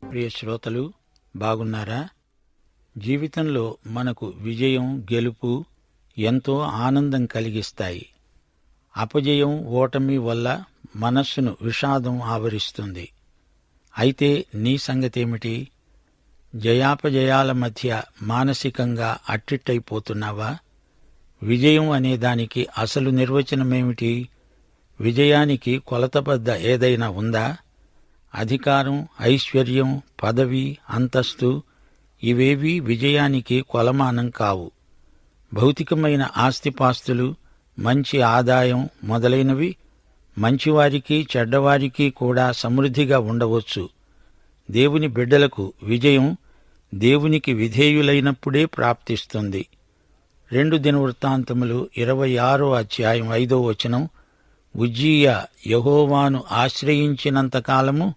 ప్రియ శ్రోతలు, బాగున్నారా? జీవితంలో మనకు విజయం, గెలుపు ఎంతో ఆనందం కలిగిస్తాయి. అపజయం, ఓటమి వల్ల మనస్సును విషాదం ఆవరిస్తుంది. అయితే నీ సంగతేమిటి? జయాపజయాల మధ్య మానసికంగా అట్టిట్టయిపోతున్నావా? విజయం అనే దానికి అసలు నిర్వచనమేమిటి? విజయానికి కొలతబద్ద ఏదైనా ఉందా? అధికారం, ఐశ్వర్యం, పదవి, అంతస్తు ఇవేవీ విజయానికి కొలమానం కావు. భౌతికమైన ఆస్తిపాస్తులు, మంచి ఆదాయం మొదలైనవి మంచివారికి, చెడ్డవారికి కూడా సమృద్ధిగా ఉండవచ్చు. దేవుని బిడ్డలకు విజయం దేవునికి విధేయులైనప్పుడే ప్రాప్తిస్తుంది. 2 దినవృత్తాంతములు 26వ అధ్యాయం 5వ వచనం, ఉజ్జియా యెహోవాను ఆశ్రయించినంతకాలము